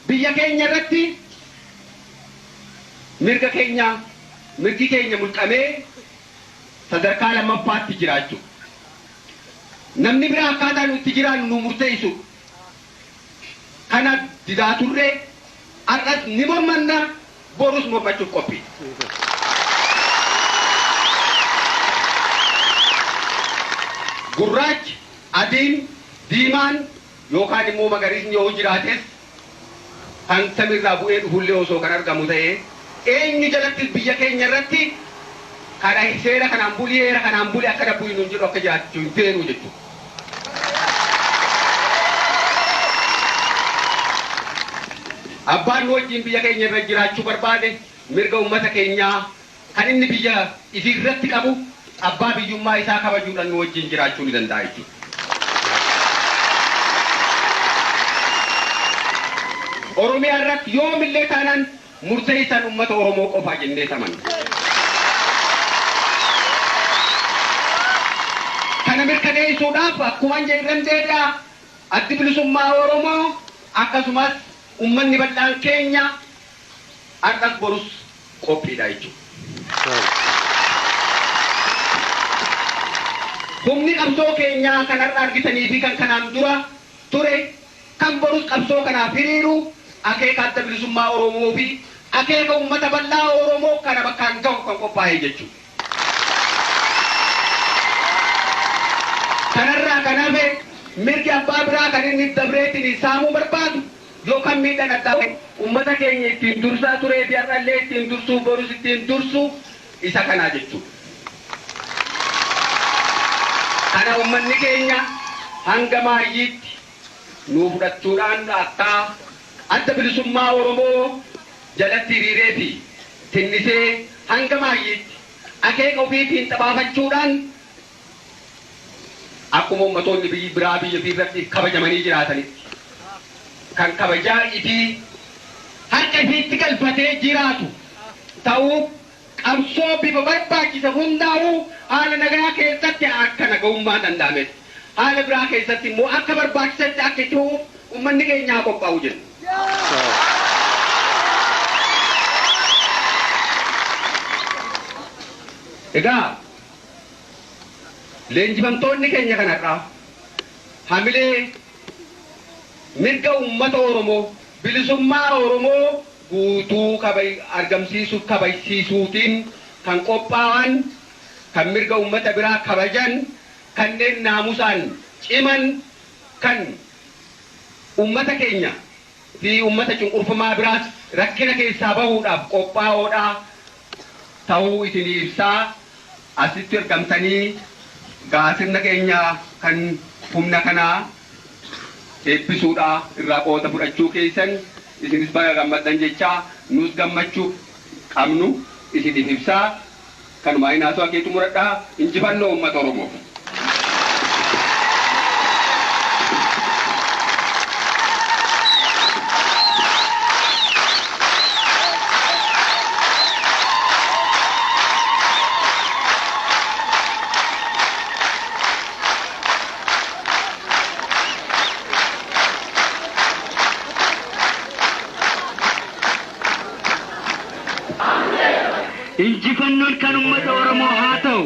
biyya keenya irratti mirga keenya mirgi keenya mulqamee sadarkaa lammaffaatti jiraachuu namni biraa akkaataa nuti jiraannu nu murteessu kana didaa turre arras ni mormanna borus mormachuuf qophii. Gurraachi adiin diimaan yookaan immoo magariisni yoo jiraates kan samirraa bu'ee dhufullee osoo kan argamu ta'ee eenyu jalatti biyya keenya irratti kana seera kanaan bulii heera kanaan bulii akka dabbuun hin jiru akka jiraachuu hin feenu jechuudha. Abbaan wajjin biyya keenya irra jiraachuu barbaade mirga uummata keenyaa kan inni biyya isii irratti qabu abbaa biyyummaa isaa kabajuudhaan nu wajjin jiraachuu ni danda'a jechuudha. Oromiyaa irratti yoomillee taanaan murteessan uummata Oromoo qofaa jennee taman. Kana mirkaneessuudhaaf akkuma jedhan deebi'a addi bilisummaa Oromoo akkasumas ummanni bal'aan keenya har'as borus qophiidha jechuudha. Humni qabsoo keenyaa kan har'a argitanii fi kan kanaan dura ture kan borus qabsoo kanaaf hiriiru akeeka adda bilisummaa Oromoo fi akeeka uummata bal'aa Oromoo kana bakkaan ga'u kan qophaa'e jechuudha. Kanarraa kan hafe mirgi abbaa biraa kan inni dabreetiin saamuu barbaadu yookaan miidhaan addaa uummata keenya ittiin dursaa turee fi har'allee ittiin dursuu borus ittiin dursuu isa kanaa jechuudha. Kana uummanni keenya hanga maayyiitti nuu fudhachuudhaan akka adda bilisummaa Oromoo jalatti hiriiree fi tinnisee hanga maayyiitti akeeka ofiitiin xabaafachuudhaan akkuma ummatoonni biraa biyya irratti kabajamanii jiraatanitti kan kabajaa ifi harka ifiitti galfatee jiraatu ta'uu qabsoo bifa barbaachisa hundaa'uu haala nagaa keessatti akka nagahummaa danda'ametti haala biraa keessatti immoo akka barbaachisatti akka itti uummanni keenya qophaa'u jenna. Egaa leenjifamtoonni keenya kanarraa hamilee mirga uummata Oromoo bilisummaa Oromoo guutuu argamsiisuuf kabajsiisuutiin kan qophaa'an kan mirga uummata biraa kabajan kanneen naamusaan ciman kan uummata keenya fi uummata cunqurfamaa biraas rakkina keessaa bahuudhaaf qophaa'oodha ta'uu isin ibsaa asitti argamtanii gaasirna keenya kan humna kanaa eebbisuudha irraa qooda fudhachuu keessan isinis baga gammaddan jechaa nus gammachuu qabnu isiniif ibsaa kanuma inaasoo akeetu muradhaa injifannoo uummata Oromoo. Injifannoon kan uummata Oromoo haa ta'u.